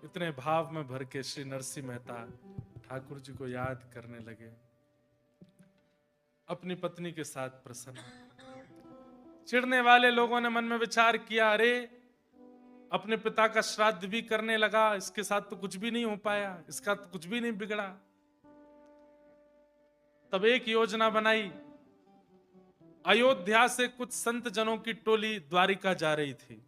इतने भाव में भर के श्री नरसिंह मेहता ठाकुर जी को याद करने लगे। अपनी पत्नी के साथ प्रसन्न। चिढ़ने वाले लोगों ने मन में विचार किया, अरे अपने पिता का श्राद्ध भी करने लगा, इसके साथ तो कुछ भी नहीं हो पाया, इसका तो कुछ भी नहीं बिगड़ा। तब एक योजना बनाई। अयोध्या से कुछ संत जनों की टोली द्वारिका जा रही थी।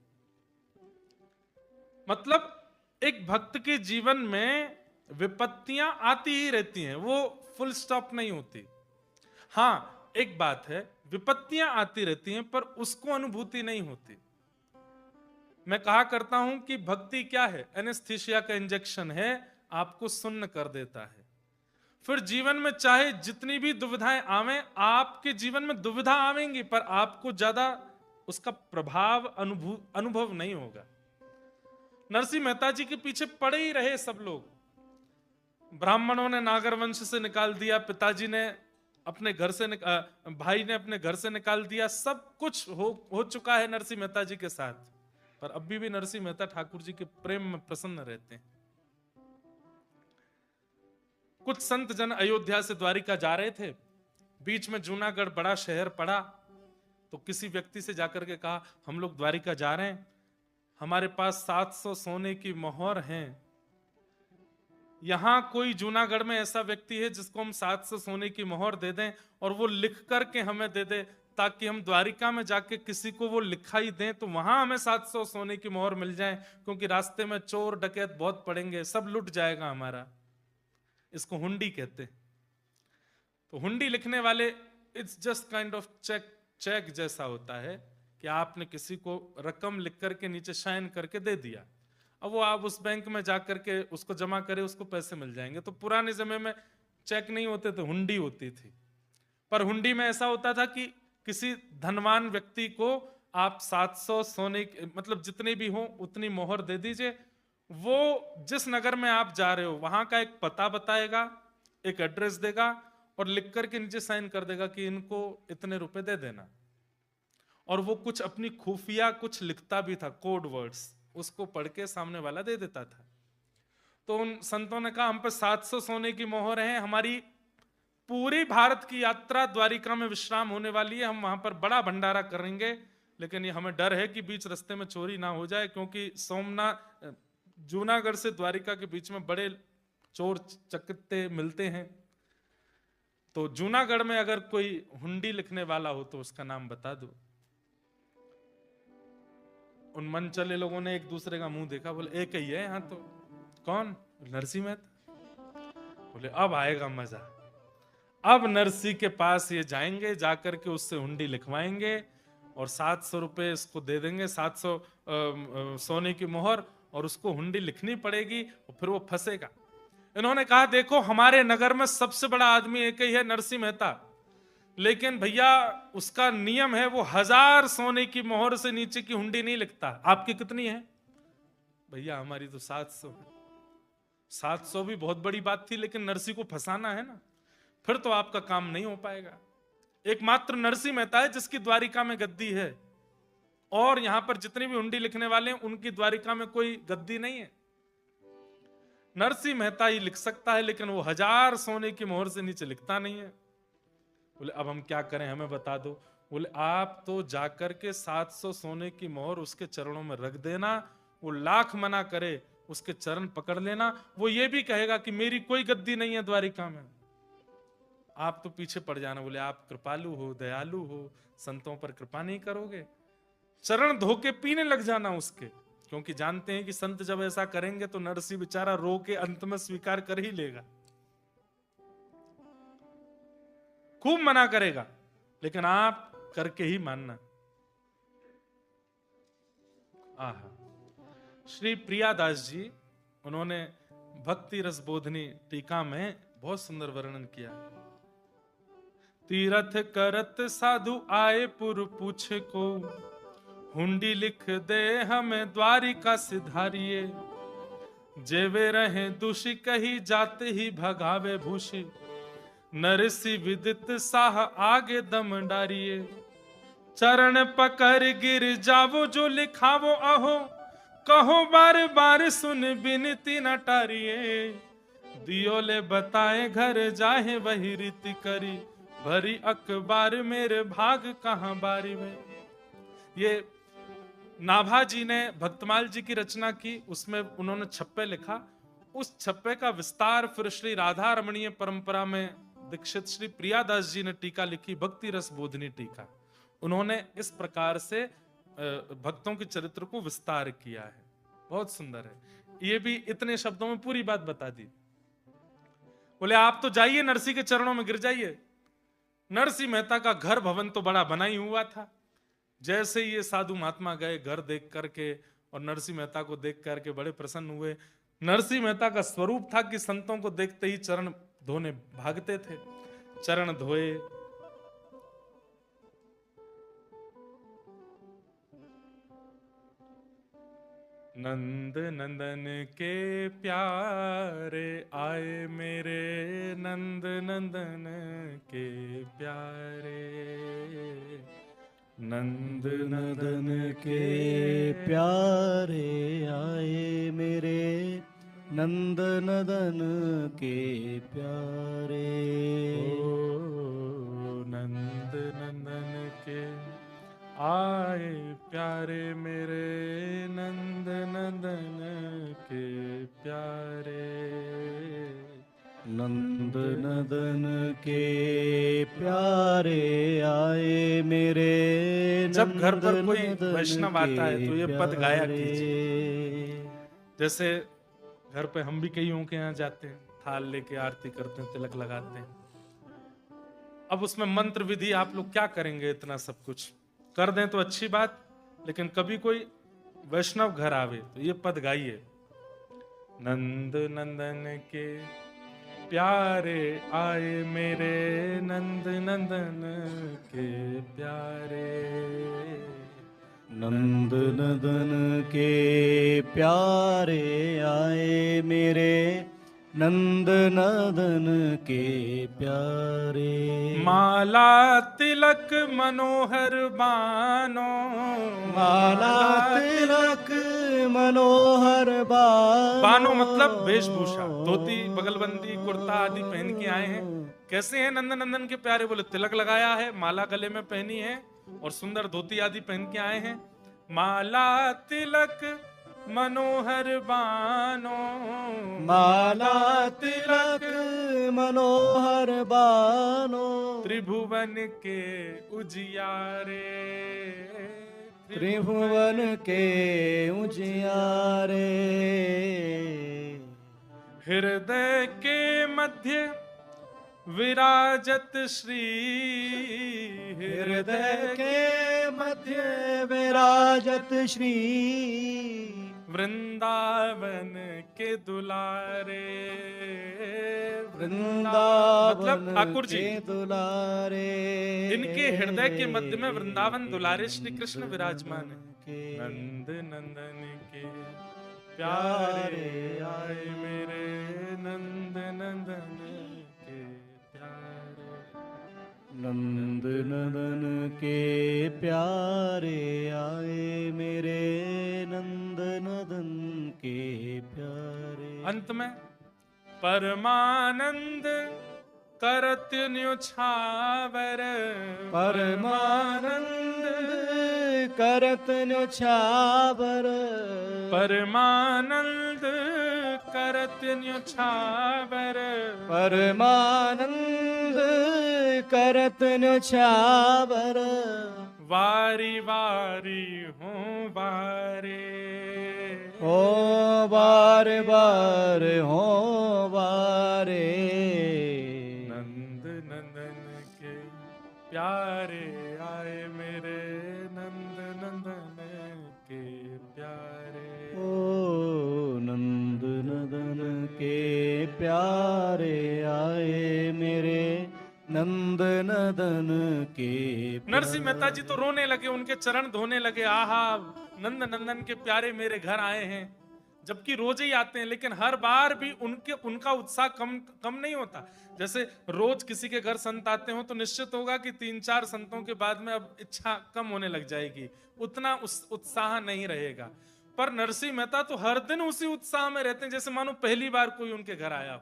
मतलब एक भक्त के जीवन में विपत्तियां आती ही रहती हैं, वो फुल स्टॉप नहीं होती। हां, एक बात है, विपत्तियां आती रहती हैं पर उसको अनुभूति नहीं होती। मैं कहा करता हूं कि भक्ति क्या है? एनेस्थीसिया का इंजेक्शन है, आपको सुन्न कर देता है। फिर जीवन में चाहे जितनी भी दुविधाएं आवें, आपके जीवन में दुविधा आवेंगी पर आपको ज्यादा उसका प्रभाव अनुभव नहीं होगा। नरसिंह मेहता जी के पीछे पड़े ही रहे सब लोग। ब्राह्मणों ने नागर वंश से निकाल दिया, पिताजी ने अपने घर से भाई ने अपने घर से निकाल दिया। सब कुछ हो चुका है नरसिंह मेहता जी के साथ, पर अभी भी नरसिंह मेहता ठाकुर जी के प्रेम में प्रसन्न रहते हैं। कुछ संत जन अयोध्या से द्वारिका जा रहे थे। बीच में जूनागढ़ बड़ा शहर पड़ा, तो किसी व्यक्ति से जाकर के कहा, हम लोग द्वारिका जा रहे हैं, हमारे पास 700 सोने की मोहर हैं। यहां कोई जूनागढ़ में ऐसा व्यक्ति है जिसको हम 700 सोने की मोहर दे दें और वो लिख करके हमें दे दे, ताकि हम द्वारिका में जाके किसी को वो लिखाई दें तो वहां हमें 700 सोने की मोहर मिल जाए, क्योंकि रास्ते में चोर डकैत बहुत पड़ेंगे, सब लुट जाएगा हमारा। इसको हुंडी कहते हैं। तो हुंडी लिखने वाले, it's just kind of cheque जैसा होता है कि आपने किसी को रकम लिख करके नीचे साइन करके दे दिया, अब वो आप उस बैंक में जाकर के उसको जमा करे, उसको पैसे मिल जाएंगे। तो पुराने समय में चेक नहीं होते थे, हुंडी होती थी। पर हुंडी में ऐसा होता था कि किसी धनवान व्यक्ति को आप 700 सोने मतलब जितने भी हो उतनी मोहर दे दीजिए। वो जिस नगर में आप जा रहे हो वहां का एक पता बताएगा, एक एड्रेस देगा और लिख करके नीचे साइन कर देगा कि इनको इतने रुपए दे देना। और वो कुछ अपनी खुफिया कुछ लिखता भी था, कोड वर्ड्स, उसको पढ़ के सामने वाला दे देता था। तो उन संतों ने कहा, हम पे 700 सोने की मोहर है, हमारी पूरी भारत की यात्रा द्वारिका में विश्राम होने वाली है, हम वहां पर बड़ा भंडारा करेंगे, लेकिन ये हमें डर है कि बीच रास्ते में चोरी ना हो जाए, क्योंकि सोमनाथ जूनागढ़ से द्वारिका के बीच में बड़े चोर चकत्ते मिलते हैं। तो जूनागढ़ में अगर कोई हुंडी लिखने वाला हो तो उसका नाम बता दो। उन मन चले लोगों ने एक दूसरे का मुंह देखा, बोले एक ही है यहाँ तो। कौन? नरसिंह मेहता। बोले अब आएगा मजा, अब नरसिंह के पास ये जाएंगे, जाकर के उससे हुंडी लिखवाएंगे और 700 रुपए इसको दे देंगे, 700 सोने की मोहर, और उसको हुंडी लिखनी पड़ेगी और फिर वो फंसेगा। इन्होंने कहा, देखो हमारे नगर में सबसे बड़ा आदमी एक ही है, नरसिंह मेहता, लेकिन भैया उसका नियम है, वो 1000 सोने की मोहर से नीचे की हुंडी नहीं लिखता। आपकी कितनी है? भैया हमारी तो 700 है। 700 भी बहुत बड़ी बात थी, लेकिन नरसिंह को फंसाना है ना, फिर तो आपका काम नहीं हो पाएगा। एकमात्र नरसिंह मेहता है जिसकी द्वारिका में गद्दी है, और यहां पर जितने भी हुंडी लिखने वाले हैं उनकी द्वारिका में कोई गद्दी नहीं है। नरसिंह मेहता ही लिख सकता है, लेकिन वो 1000 सोने की मोहर से नीचे लिखता नहीं है। बोले अब हम क्या करें, हमें बता दो। बोले आप तो जाकर के 700 सोने की मोहर उसके चरणों में रख देना, वो लाख मना करे उसके चरण पकड़ लेना, वो ये भी कहेगा कि मेरी कोई गद्दी नहीं है द्वारिका में, आप तो पीछे पड़ जाना। बोले आप कृपालु हो, दयालु हो, संतों पर कृपा नहीं करोगे? चरण धोके पीने लग जाना उसके, क्योंकि जानते हैं कि संत जब ऐसा करेंगे तो नरसिंह बेचारा रो के अंत में स्वीकार कर ही लेगा, खूब मना करेगा, लेकिन आप करके ही मानना। आहा, श्री प्रियादास जी, उन्होंने भक्ति रस बोधनी टीका में बहुत सुंदर वर्णन किया। तीरथ करत साधु आए पुर पूछे को, हुंडी लिख दे हमें द्वारिका सिधारिये, जेवे रहे दूषी कही जाते ही भगावे भूषी, नरसी विदित साह आगे दम डारिये, चरण पकड़ गिर जावो जो लिखावो अहो, कहो बार बार सुन बिनती न टारिए, दियो ले बताए घर जाहे वही रीति करी, भरी अखबार मेरे भाग कहाँ बारी में। ये नाभा जी ने भक्तमाल जी की रचना की, उसमें उन्होंने छप्पे लिखा। उस छप्पे का विस्तार फिर श्री राधा रमणीय परंपरा में दीक्षित श्री प्रियादास जी ने टीका लिखी, भक्ति रस बोधनी टीका। उन्होंने इस प्रकार से भक्तों के चरित्र को विस्तार किया है, बहुत सुंदर है। ये भी इतने शब्दों में पूरी बात बता दी। बोले आप तो जाइए नरसिंह के चरणों में गिर जाइए। नरसिंह मेहता का घर भवन तो बड़ा बना ही हुआ था। जैसे ही ये साधु महात्मा गए घर देख करके और नरसिंह मेहता को देख करके बड़े प्रसन्न हुए। नरसिंह मेहता का स्वरूप था कि संतों को देखते ही चरण धोने भागते थे। चरण धोए, नंद नंदन के प्यारे आए मेरे, नंद नंदन के प्यारे, नंद नंदन के प्यारे आए मेरे, नंद नंदन के प्यारे। नंद नंदन के आए प्यारे मेरे, नंद नंदन के प्यारे, नंद नंदन के प्यारे आए मेरे। जब घर पर कोई वैष्णव आता है तो ये पद गाया कीजिए। जैसे घर पे हम भी कईयों के यहाँ जाते हैं, थाल लेके आरती करते हैं, तिलक लगाते हैं। अब उसमें मंत्र विधि आप लोग क्या करेंगे, इतना सब कुछ कर दें तो अच्छी बात, लेकिन कभी कोई वैष्णव घर आवे तो ये पद गाइए, नंद नंदन के प्यारे आए मेरे, नंद नंदन के प्यारे, नंद नंदन के प्यारे आए मेरे, नंद नंदन के प्यारे। माला तिलक मनोहर बानो, माला तिलक मनोहर बानो मतलब वेशभूषा, धोती बगलबंदी कुर्ता आदि पहन के आए हैं। कैसे हैं नंद नंदन के प्यारे? बोले तिलक लगाया है, माला गले में पहनी है और सुंदर धोती आदि पहन के आए हैं। माला तिलक मनोहर बानो, माला तिलक मनोहर बानो, त्रिभुवन के उजियारे, त्रिभुवन के उजियारे। हृदय के मध्य विराजत श्री, हृदय के मध्य विराजत श्री, वृंदावन के दुलारे, वृंदावन मतलब ठाकुर जी के दुलारे। इनके हृदय के मध्य में वृंदावन दुलारे श्री कृष्ण विराजमान है। नंद नंदन के प्यारे आए मेरे, नंद नंदन के प्यारे, नंद नंदन के प्यारे आए मेरे, नंद नंदन के प्यारे। अंत में परमानंद करत न्योछावर, परमानंद करत न्योछावर, परमानंद करत न्योछावर, परमानंद करत न्योछावर। वारी वारी हो बारे, हो बार बार हो बारे। नंद नंदन के प्यारे आए मेरे, नंद नंदन के प्यारे। ओ नंद नंदन के प्यारे आए मेरे, नंद नंदन के। नरसिंह मेहता जी तो रोने लगे, उनके चरण धोने लगे। आहा, नंद नंदन के प्यारे मेरे घर आए हैं। जबकि रोज ही आते हैं, लेकिन हर बार भी उनका उत्साह कम नहीं होता। जैसे रोज किसी के घर संत आते हो तो निश्चित होगा कि 3-4 संतों के बाद में अब इच्छा कम होने लग जाएगी, उतना उत्साह नहीं रहेगा। पर नरसिंह मेहता तो हर दिन उसी उत्साह में रहते हैं जैसे मानो पहली बार कोई उनके घर आया हो।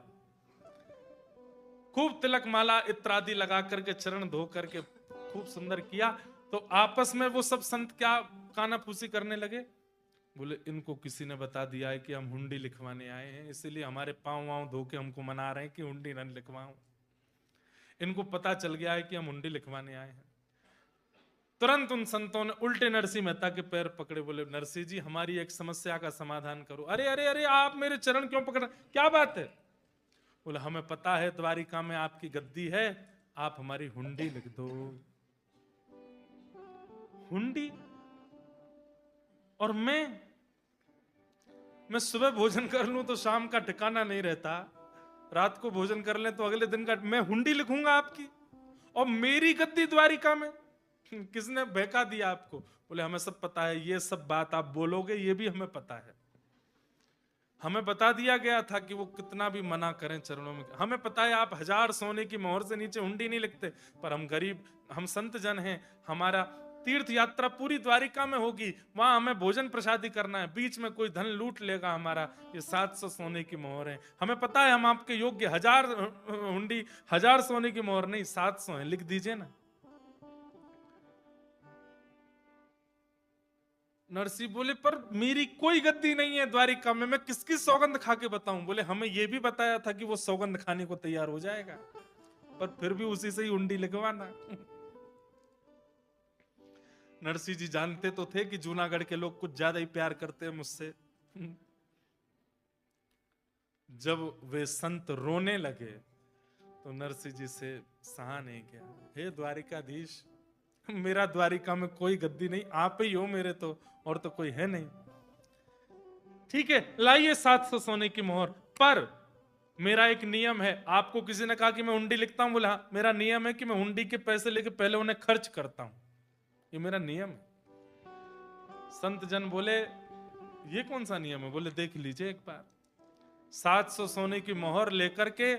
खूब तिलक माला इत्यादि लगा करके चरण धो करके खूब सुंदर किया। तो आपस में वो सब संत क्या कानाफूसी करने लगे, बोले इनको किसी ने बता दिया है कि हम हुंडी लिखवाने आए हैं, इसीलिए हमारे पांव वाँव धो के हमको मना रहे हैं कि हुंडी न लिखवाऊं। इनको पता चल गया है कि हम हुंडी लिखवाने आए हैं। तुरंत उन संतों ने उल्टे नरसिंह मेहता के पैर पकड़े, बोले नरसिंह जी हमारी एक समस्या का समाधान करो। अरे अरे अरे आप मेरे चरण क्यों पकड़, क्या बात है? बोले हमें पता है द्वारिका में आपकी गद्दी है, आप हमारी हुंडी लिख दो। हुंडी? और मैं सुबह भोजन कर लूं तो शाम का ठिकाना नहीं रहता, रात को भोजन कर लें तो अगले दिन का, मैं हुंडी लिखूंगा आपकी और मेरी गद्दी द्वारिका में? किसने बहका दिया आपको? बोले हमें सब पता है, ये सब बात आप बोलोगे ये भी हमें पता है। हमें बता दिया गया था कि वो कितना भी मना करें चरणों में, हमें पता है आप 1000 सोने की मोहर से नीचे हुंडी नहीं लिखते, पर हम गरीब, हम संत जन हैं, हमारा तीर्थ यात्रा पूरी द्वारिका में होगी, वहां हमें भोजन प्रसादी करना है, बीच में कोई धन लूट लेगा हमारा, ये 700 सोने की मोहर है, हमें पता है हम आपके योग्य, 1000 हुंडी, 1000 सोने की मोहर नहीं 700 है, लिख दीजिए ना। नरसिंह बोले पर मेरी कोई गद्दी नहीं है द्वारिका में, मैं किसकी सौगंध खा के बताऊं? बोले हमें यह भी बताया था कि वो सौगंध खाने को तैयार हो जाएगा, पर फिर भी उसी से ही हुंडी लिखवाना। नरसिंह जी जानते तो थे कि जूनागढ़ के लोग कुछ ज्यादा ही प्यार करते हैं मुझसे। जब वे संत रोने लगे तो नरसिंह जी से सहा नहीं गया। हे द्वारिकाधीश, मेरा द्वारिका में कोई गद्दी नहीं, आप ही हो मेरे, तो और तो कोई है नहीं। ठीक है लाइए 700 सोने की मोहर, पर मेरा एक नियम है। आपको किसी ने कहा कि मैं हुंडी लिखता हूं? बोला मेरा नियम है कि मैं हुंडी के पैसे लेके पहले उन्हें खर्च करता हूं, ये मेरा नियम है। संत जन बोले ये कौन सा नियम है? बोले देख लीजिए एक बार। 700 सोने की मोहर लेकर के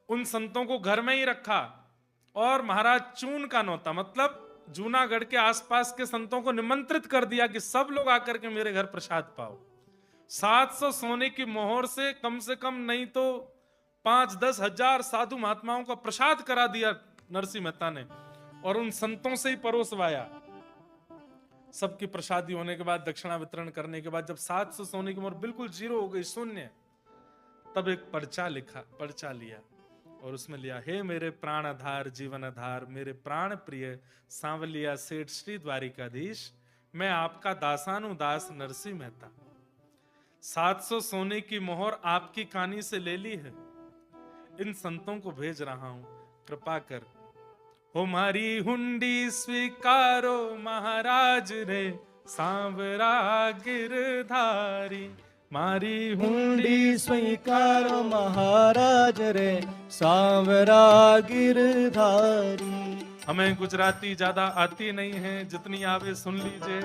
उन संतों को घर में ही रखा और महाराज चून का नौता, मतलब जूनागढ़ के आसपास के संतों को निमंत्रित कर दिया कि सब लोग आकर के मेरे घर प्रसाद पाओ। 700 सोने की मोहर से कम नहीं तो 5-10 हजार साधु महात्माओं का प्रसाद करा दिया नरसिंह मेहता ने, और उन संतों से ही परोसवाया। सबकी प्रसादी होने के बाद, दक्षिणा वितरण करने के बाद, जब 700 सोने की मोहर बिल्कुल जीरो हो गई, शून्य, तब एक पर्चा लिया और उसमें लिया, हे मेरे प्राण आधार जीवन आधार, मेरे प्राण प्रिय सांवलिया सेठ श्री द्वारिकाधीश, मैं आपका दासानुदास नरसिंह मेहता 700 सोने की मोहर आपकी कानी से ले ली है, इन संतों को भेज रहा हूं, कृपा कर हमारी हुंडी स्वीकारो महाराज रे सांवरा गिरधारी। मारी हुंडी स्वीकारो महाराज रे सांवरा गिरधारी। हमें गुजराती ज्यादा आती नहीं है, जितनी आवे सुन लीजिए।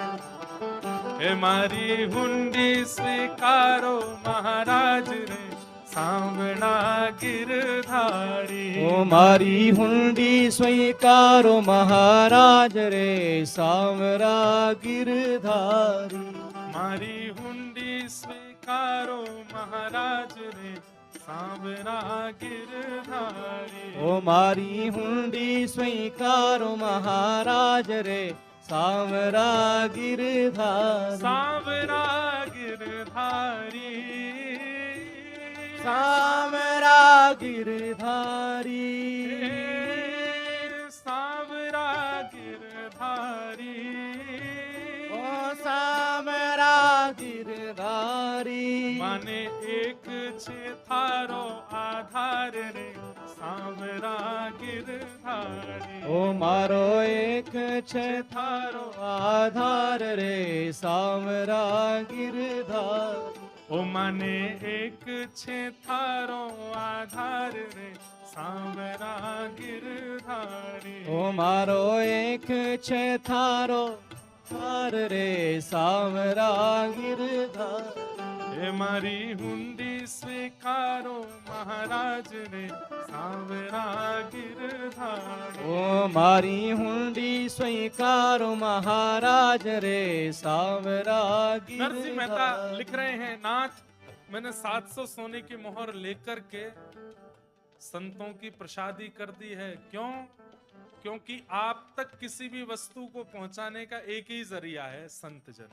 हे मारी हुंडी स्वीकारो महाराज रे सांवरा गिरधारी। ओ मारी हुंडी स्वीकारो महाराज रे सांवरा गिरधारी। मारी हुंडी स्वीकारो महाराज रे सांवरा गिरधारी। ओ मारी हुंडी स्वीकारो महाराज रे सांवरा गिरधारी। सांवरा गिरधारी। सांवरा गिरधारी। सांवरा गिरधारी। ओ सांवरा गिरधारी। माने एक छे थारो आधार रे सांवरा गिरधारी। ओ मारो एक छे थारो आधार रे सांवरा गिरधारी। ओ माने एक छे थारो आधार रे सांवरा गिरधारी। ओ मारो एक छे थारो आधार रे सांवरा गिरधारी। हे मारी हुंडी स्वीकारो महाराज रे सांवरा गिरधारी। ओ मारी हुंडी स्वीकारो महाराज रे सांवरा नरसिंह मेहता गिरधारी। लिख रहे हैं, नाथ मैंने 700 सोने की मोहर लेकर के संतों की प्रसादी कर दी है। क्यों? क्योंकि आप तक किसी भी वस्तु को पहुंचाने का एक ही जरिया है, संत जन।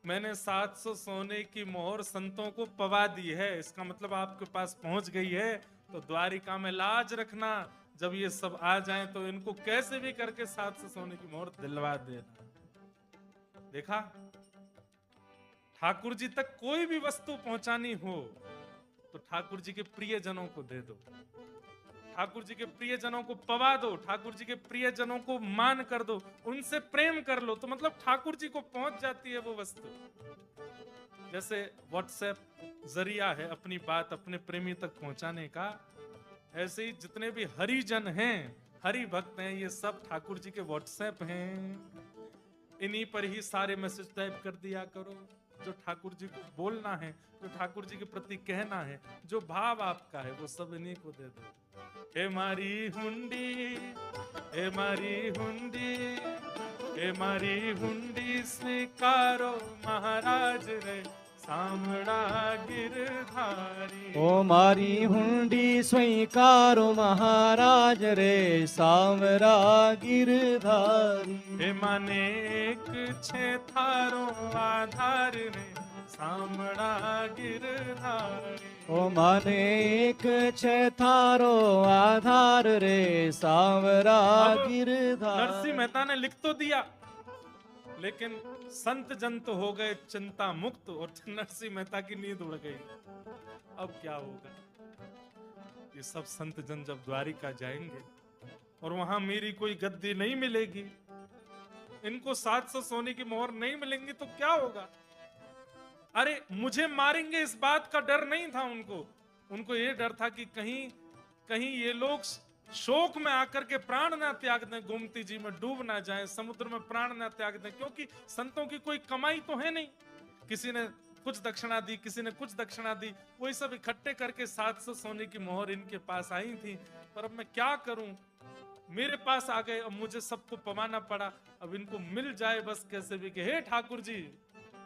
मैंने 700 सोने की मोहर संतों को पवा दी है, इसका मतलब आपके पास पहुंच गई है। तो द्वारिका में लाज रखना, जब ये सब आ जाएं तो इनको कैसे भी करके 700 सोने की मोहर दिलवा देना। देखा, ठाकुर जी तक कोई भी वस्तु पहुंचानी हो तो ठाकुर जी के प्रियजनों को दे दो, ठाकुर जी के प्रियजनों को पवा दो, ठाकुर जी के प्रियजनों को मान कर दो, उनसे प्रेम कर लो, तो मतलब ठाकुर जी को पहुंच जाती है वो वस्तु। जैसे व्हाट्सएप जरिया है अपनी बात अपने प्रेमी तक पहुंचाने का, ऐसे ही जितने भी हरिजन हैं, हरि भक्त हैं, ये सब ठाकुर जी के व्हाट्सएप हैं। इन्हीं पर ही सारे मैसेज टाइप कर दिया करो, जो ठाकुर जी को बोलना है, जो ठाकुर जी के प्रति कहना है, जो भाव आपका है, वो सब इन्हीं को दे दो। हे मारी हुंडी, हे मारी हुंडी, हे मारी हुंडी स्वीकारो महाराज रे सांवरा गिरधारी। ओ मारी हुंडी स्वीकारो महाराज रे सांवरा गिरधारी। हे माने एक छे थारो आधार रे सांवरा गिरधारी। ओ माने एक छे थारो आधार रे सांवरा अब गिरधारी। नरसिंह मेहता ने लिख तो दिया, लेकिन संत जन तो हो गए चिंता मुक्त और नरसिंह मेहता की नींद उड़ गई। अब क्या होगा? ये सब संत जन जब द्वारिका जाएंगे और वहां मेरी कोई गद्दी नहीं मिलेगी, इनको 700 सोने की मोहर नहीं मिलेंगी, तो क्या होगा? अरे मुझे मारेंगे इस बात का डर नहीं था उनको ये डर था कि कहीं ये लोग शोक में आकर के प्राण ना त्याग दें, गोमती जी में डूब ना जाएं, समुद्र में प्राण ना त्याग दें, क्योंकि संतों की कोई कमाई तो है नहीं। किसी ने कुछ दक्षिणा दी, किसी ने कुछ दक्षिणा दी, वही सब इकट्ठे करके 700 सोने की मोहर इनके पास आई थी। पर अब मैं क्या करूं, मेरे पास आ गए, अब मुझे सबको पवाना पड़ा। अब इनको मिल जाए बस कैसे भी कि हे ठाकुर जी,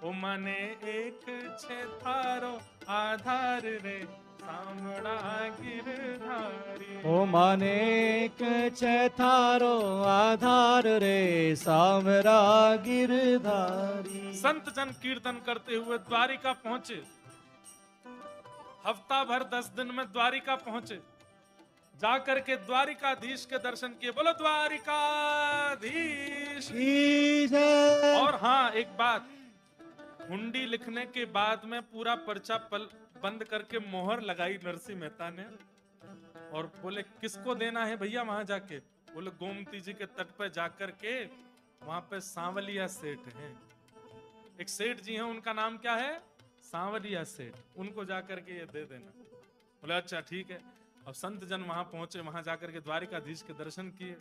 ओ माने एक छे थारो आधार रे सांवरा गिरधारी। ओ माने एक छे थारो आधार रे सांवरा गिरधारी। संत जन कीर्तन करते हुए द्वारिका पहुंचे। हफ्ता भर 10 दिन में द्वारिका पहुंचे। जाकर के द्वारिकाधीश के दर्शन किए। बोलो द्वारिकाधीश। और हाँ, एक बात, हुंडी लिखने के बाद में पूरा पर्चा बंद करके मोहर लगाई नरसिंह मेहता ने और बोले किसको देना है भैया वहां जाके? बोले गोमती जी के तट पे जाकर के, वहां पे सांवलिया सेठ हैं, एक सेठ जी हैं, उनका नाम क्या है? सांवलिया सेठ, उनको जाकर के ये दे देना। बोले अच्छा ठीक है। अब संत जन वहां पहुंचे, वहां जाकर के द्वारिकाधीश के दर्शन किए,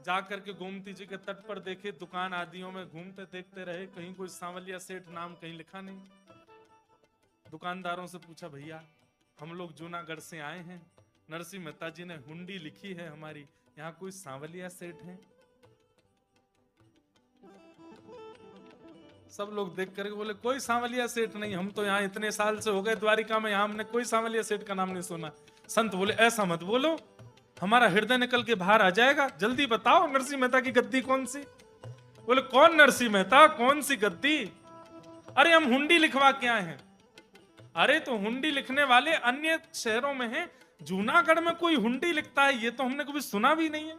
जाकर के गोमती जी के तट पर देखे, दुकान आदियों में घूमते देखते रहे, कहीं कोई सांवलिया सेठ नाम कहीं लिखा नहीं। दुकानदारों से पूछा, भैया हम लोग जूनागढ़ से आए हैं, नरसिंह मेहता जी ने हुंडी लिखी है हमारी, यहाँ कोई सांवलिया सेठ है? सब लोग देख करके बोले कोई सांवलिया सेठ नहीं, हम तो यहाँ इतने साल से हो गए द्वारिका में, यहाँ हमने कोई सांवलिया सेठ का नाम नहीं सुना। संत बोले ऐसा मत बोलो, हमारा हृदय निकल के बाहर आ जाएगा, जल्दी बताओ नरसिंह मेहता की गद्दी कौन सी? बोले कौन नरसिंह मेहता, कौन सी गद्दी? अरे हम हुंडी लिखवा के आए हैं। अरे तो हुंडी लिखने वाले अन्य शहरों में हैं, जूनागढ़ में कोई हुंडी लिखता है ये तो हमने कभी सुना भी नहीं है।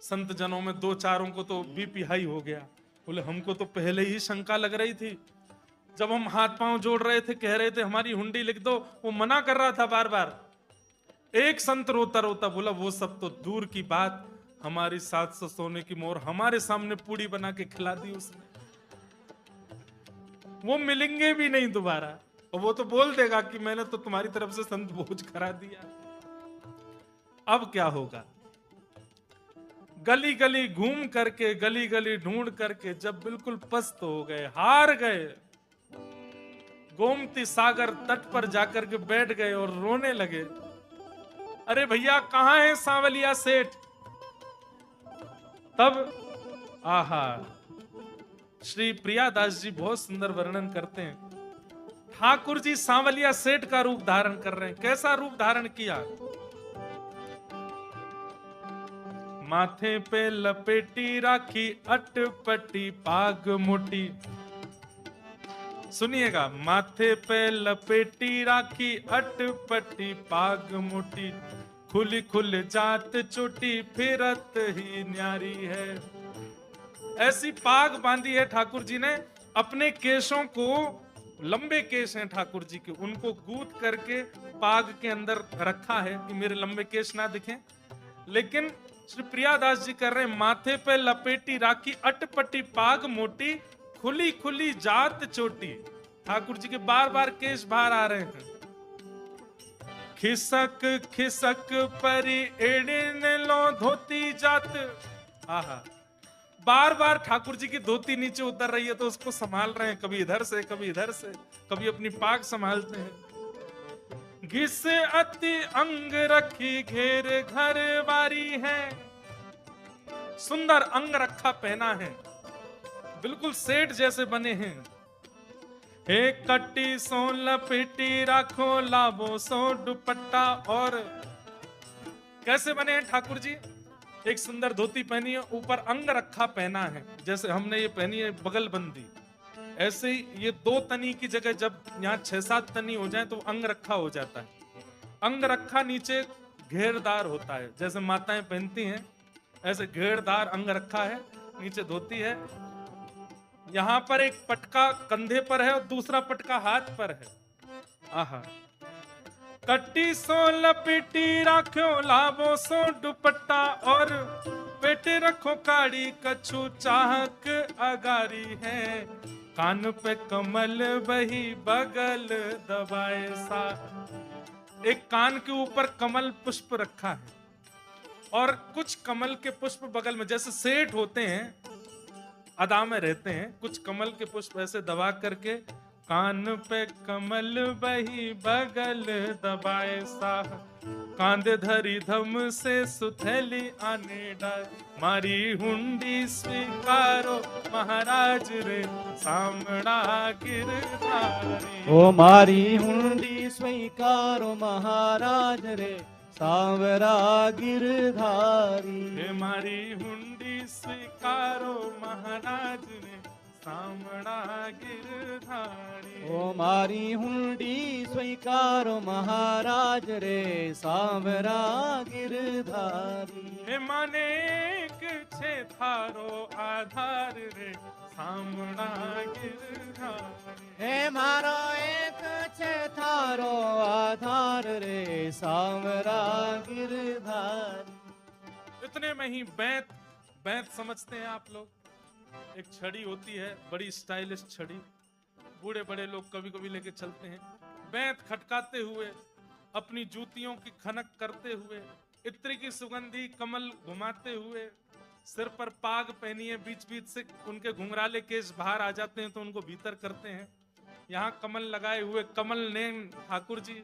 संत जनों में दो चारों को तो बीपी हाई हो गया। बोले हमको तो पहले ही शंका लग रही थी, जब हम हाथ पांव जोड़ रहे थे, कह रहे थे हमारी हुंडी लिख दो, वो मना कर रहा था बार बार। एक संत रोता रोता बोला वो सब तो दूर की बात, हमारी 700 सोने की मोहर हमारे सामने पूड़ी बना के खिला दी उसने, वो मिलेंगे भी नहीं दोबारा, और वो तो बोल देगा कि मैंने तो तुम्हारी तरफ से संत भोज करा दिया। अब क्या होगा? गली गली घूम करके, गली गली ढूंढ करके, जब बिल्कुल पस्त हो गए, हार गए, गोमती सागर तट पर जाकर के बैठ गए और रोने लगे। अरे भैया कहां है सांवलिया सेठ? तब आहा, श्री प्रियादास जी बहुत सुंदर वर्णन करते हैं। ठाकुर जी सांवलिया सेठ का रूप धारण कर रहे हैं। कैसा रूप धारण किया? माथे पे लपेटी राखी अटपटी पाग मोटी। सुनिएगा, माथे पे लपेटी राखी अटपटी पाग मोटी, खुली खुल जात चोटी फिरत ही न्यारी है। ऐसी पाग बांधी है ठाकुर जी ने। अपने केशों को, लंबे केश हैं ठाकुर जी के, उनको गूंथ करके पाग के अंदर रखा है कि मेरे लंबे केश ना दिखें। लेकिन श्री प्रियादास जी कर रहे हैं, माथे पे लपेटी राखी अटपटी पाग मोटी, खुली खुली जात चोटी। ठाकुर जी के बार बार केश बाहर आ रहे हैं। खिसक खिसक परी एड़िन लो धोती जात। आहा, बार बार ठाकुर जी की धोती नीचे उतर रही है तो उसको संभाल रहे हैं, कभी इधर से कभी इधर से, कभी अपनी पाग संभालते हैं। घिस अति अंग रखी घेर घर वारी है। सुंदर अंग रखा पहना है, बिल्कुल सेठ जैसे बने हैं। हे कट्टी सो लपेटी राखो लाभो सो दुपट्टा। और कैसे बने हैं ठाकुर जी? एक सुंदर धोती पहनी है, ऊपर अंग रखा पहना है, जैसे हमने ये पहनी है बगल बंदी। ऐसे ही ये 2 तनी की जगह जब यहाँ 6-7 तनी हो जाए तो अंग रखा हो जाता है। अंग रखा नीचे घेरदार होता है, जैसे माताएं पहनती हैं ऐसे घेरदार अंग रखा है, नीचे धोती है। यहाँ पर एक पटका कंधे पर है और दूसरा पटका हाथ पर है। आहा, कट्टी सो लपेटी राख्यो लाभो सो दुपट्टा, और पेटे रखो काड़ी कछु चाहक अगारी है। कान पे कमल बही बगल दबाए सा। एक कान के ऊपर कमल पुष्प रखा है और कुछ कमल के पुष्प बगल में, जैसे सेठ होते हैं अदा में रहते हैं, कुछ कमल के पुष्प ऐसे दबा करके, कान पे कमल बही बगल दबाए सा। कांधे धरी धम से सुथेली आने डाल, मारी हुंडी स्वीकारो महाराज रे सामड़ा गिरधारी। ओ मारी हुंडी स्वीकारो महाराज रे सांवरा गिरधारी। हे मारी हुंडी स्वीकारो महाराज रे सामड़ा गिरधारी। ओ मारी हुंडी स्वीकारो महाराज रे सांवरा गिरधारी। हे माने छे थारो आधार रे सामड़ा गिरधारी। हे मारो एक छे थारो आधार रे सांवरा गिरधारी। इतने में ही बैंत, बैंत समझते हैं आप लोग? एक छड़ी होती है, बड़ी स्टाइलिश छड़ी, बूढ़े बड़े लोग कभी कभी लेके चलते हैं। बैंत खटकाते हुए, अपनी जूतियों की खनक करते हुए, इत्र की सुगंधी कमल घुमाते हुए, सिर पर पाग पहनी है, बीच बीच से उनके घुंघराले केश बाहर आ जाते हैं तो उनको भीतर करते हैं। यहाँ कमल लगाए हुए कमल नैन ठाकुर जी,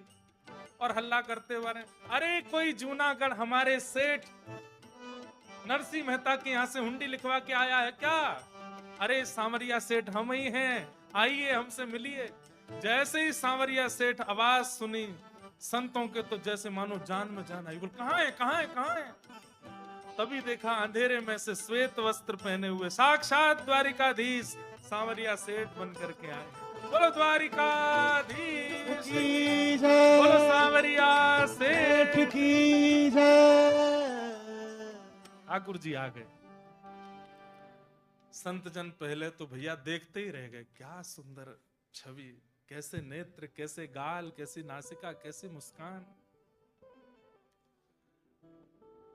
और हल्ला करते हुए, अरे कोई जूनागढ़ हमारे सेठ नरसिंह मेहता के यहाँ से हुंडी लिखवा के आया है क्या? अरे सांवरिया सेठ हम ही हैं, आइए हमसे मिलिए। जैसे ही सांवरिया सेठ आवाज सुनी संतों के तो जैसे मानो जान में जान आई। बोल कहाँ है, कहाँ है, कहाँ है? तभी देखा अंधेरे में से श्वेत वस्त्र पहने हुए साक्षात द्वारिकाधीश सांवरिया सेठ बन करके आए। बोलो द्वारिकाधीश की जय, बोलो सांवरिया सेठ की जय। ठाकुर जी आ गए। संत जन पहले तो भैया देखते ही रह गए, क्या सुंदर छवि, कैसे नेत्र, कैसे गाल, कैसी नासिका, कैसी मुस्कान।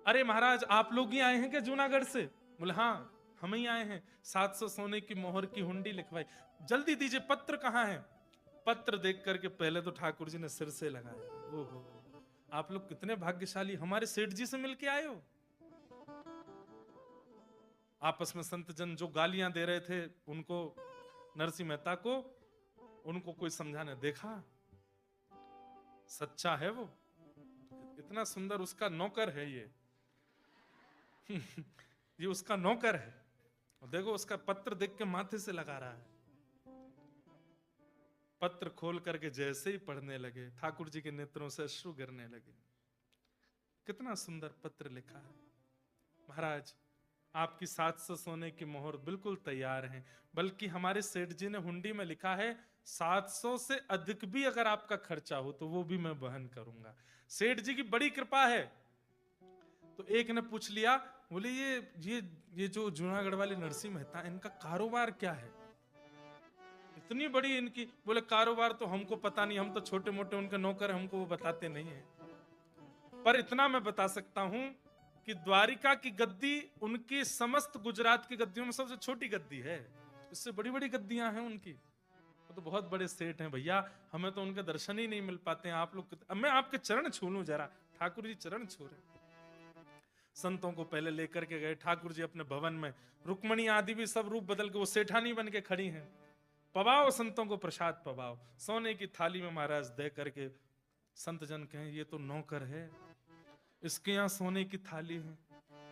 अरे महाराज आप लोग ही आए हैं क्या जूनागढ़ से? बोले हाँ हम ही आए हैं, 700 सोने की मोहर की हुंडी लिखवाई, जल्दी दीजिए, पत्र कहाँ है? पत्र देख करके पहले तो ठाकुर जी ने सिर से लगाया, ओहो आप लोग कितने भाग्यशाली, हमारे सेठ जी से मिलके आए हो। आपस में संत जन जो गालियां दे रहे थे उनको, नरसिंह मेहता को, उनको कोई समझाने, देखा सच्चा है वो, इतना सुंदर उसका नौकर है ये ये उसका नौकर है, और देखो उसका पत्र देख के माथे से लगा रहा है। पत्र खोल करके जैसे ही पढ़ने लगे, ठाकुर जी के नेत्रों से अश्रु गिरने लगे। कितना सुंदर पत्र लिखा है। महाराज, आपकी 700 सोने की मोहर बिल्कुल तैयार है, बल्कि हमारे सेठ जी ने हुंडी में लिखा है 700 से अधिक भी अगर आपका खर्चा हो तो वो भी मैं वहन करूंगा। सेठ जी की बड़ी कृपा है। तो एक ने पूछ लिया, बोले ये जो जूनागढ़ वाले नरसिंह मेहता, इनका कारोबार क्या है, इतनी बड़ी इनकी? बोले कारोबार तो हमको पता नहीं, हम तो छोटे मोटे उनके नौकर, हमको वो बताते नहीं है। पर इतना मैं बता सकता हूं कि द्वारिका की गद्दी उनकी समस्त गुजरात की गद्दियों में सबसे छोटी गद्दी है। इससे बड़ी बड़ी गद्दियां हैं उनकी। वो तो बहुत बड़े सेठ हैं भैया, हमें तो उनके दर्शन ही नहीं मिल पाते हैं। आप लोग, मैं आपके चरण छू लूं जरा। ठाकुर जी चरण छू रहे। संतों को पहले लेकर के गए ठाकुर जी अपने भवन में। रुक्मणी आदि भी सब रूप बदल के वो सेठानी बन के खड़ी हैं। पवाओ संतों को प्रसाद पवाओ। सोने की थाली में महाराज दे करके संत जन कहें, ये तो नौकर है, इसके यहाँ सोने की थाली है,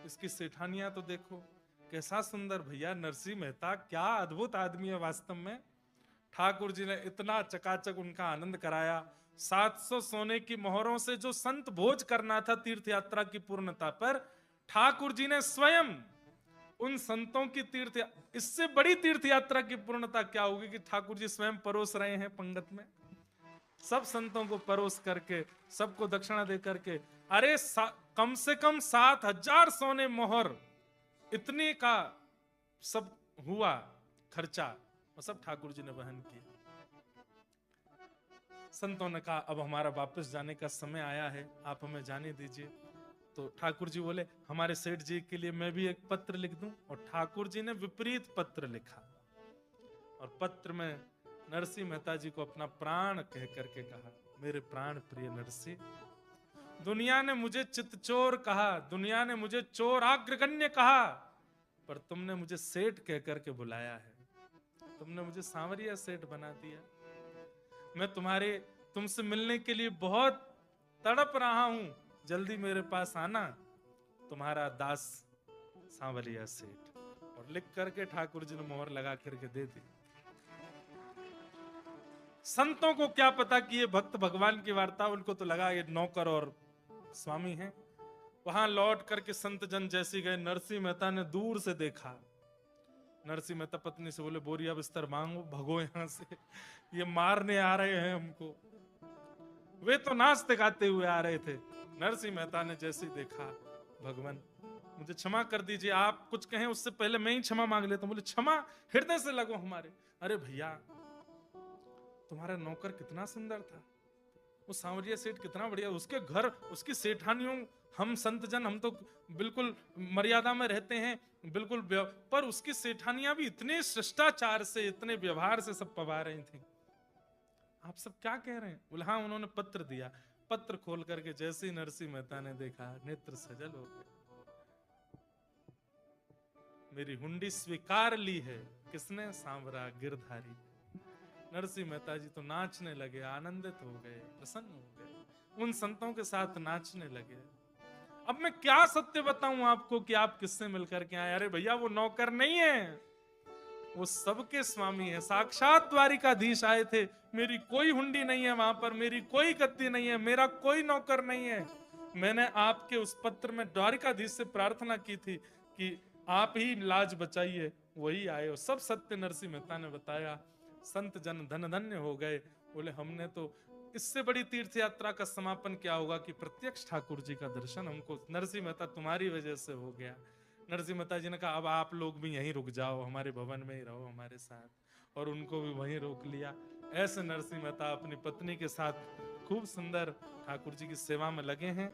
इसकी सेठानियां तो देखो कैसा सुंदर। भैया नरसिंह मेहता क्या अद्भुत आदमी है वास्तव में। ठाकुर जी ने इतना चकाचक उनका आनंद कराया। 700 सोने की मोहरों से जो संत भोज करना था तीर्थ यात्रा की पूर्णता पर, ठाकुर जी ने स्वयं उन संतों की इससे बड़ी तीर्थ यात्रा की पूर्णता क्या होगी कि ठाकुर जी स्वयं परोस रहे हैं पंगत में, सब संतों को परोस करके, सबको दक्षिणा दे करके। अरे कम से कम 7000 सोने मोहर, इतने का सब हुआ खर्चा, और सब ठाकुर जी ने वहन किया। संतों ने कहा अब हमारा वापस जाने का समय आया है, आप हमें जाने दीजिए। तो ठाकुर जी बोले हमारे सेठ जी के लिए मैं भी एक पत्र लिख दूं। और ठाकुर जी ने विपरीत पत्र लिखा, और पत्र में नरसिंह मेहता जी को अपना प्राण कह करके कहा, मेरे प्राण प्रिय नरसिंह, दुनिया ने मुझे चितचोर कहा, दुनिया ने मुझे चोर अग्रगण्य कहा, पर तुमने मुझे सेठ कह करके बुलाया है, तुमने मुझे सांवरिया सेठ बना दिया। मैं तुमसे मिलने के लिए बहुत तड़प रहा हूं, जल्दी मेरे पास आना, तुम्हारा दास सांवरिया सेठ। और लिख करके ठाकुर जी ने मोहर लगा करके दे दी। संतों को क्या पता कि ये भक्त भगवान की वार्ता, उनको तो लगा ये नौकर और स्वामी हैं। वहां लौट करके संत जन जैसी गए, नरसिंह मेहता ने दूर से देखा। नरसिंह मेहता पत्नी से बोले बोरिया बिस्तर मांगो, भगो यहां से, ये मारने आ रहे हैं हमको। वे तो नाचते गाते हुए आ रहे थे। नरसिंह मेहता ने जैसे देखा, भगवान मुझे क्षमा कर दीजिए, आप कुछ कहें उससे पहले मैं ही क्षमा मांग लेता हूं। बोले क्षमा, हृदय से लगो हमारे। अरे भैया तुम्हारा नौकर कितना सुंदर था, वो सांवरिया सेठ कितना बढ़िया, उसके घर उसकी सेठानियों, हम संत जन हम तो बिल्कुल मर्यादा में रहते हैं, बिल्कुल, पर उसकी सेठानियां भी इतने शिष्टाचार से, इतने व्यवहार से सब पवा रही थी। आप सब क्या कह रहे हैं? बोले हाँ, उन्होंने पत्र दिया। पत्र खोल करके जैसे ही नरसिंह मेहता ने देखा, नेत्र सजल हो गए। मेरी हुंडी स्वीकार ली है, किसने? सांवरा गिरधारी। नरसिंह मेहता जी तो नाचने लगे, आनंदित हो गए, प्रसन्न हो गए, उन संतों के साथ नाचने लगे। अब मैं क्या सत्य बताऊं आपको कि आप किससे मिलकर के आए? अरे भैया वो नौकर नहीं है, वो सबके स्वामी है, साक्षात द्वारिकाधीश आए थे। मेरी कोई हुंडी नहीं है वहां पर, मेरी कोई गद्दी नहीं है, मेरा कोई नौकर नहीं है। मैंने आपके उस पत्र में द्वारिकाधीश से प्रार्थना की थी कि आप ही लाज बचाइए, वही आए। और सब सत्य नरसिंह मेहता ने बताया। संत जन धन धन्य हो गए। बोले हमने तो, इससे बड़ी तीर्थ यात्रा का समापन क्या होगा कि प्रत्यक्ष ठाकुर जी का दर्शन हमको नरसिंह मेहता तुम्हारी वजह से हो गया। नरसिंह मेहता जी ने कहा अब आप लोग भी यहीं रुक जाओ, हमारे भवन में ही रहो हमारे साथ, और उनको भी वहीं रोक लिया। ऐसे नरसिंह मेहता अपनी पत्नी के साथ खूब सुंदर ठाकुर जी की सेवा में लगे हैं।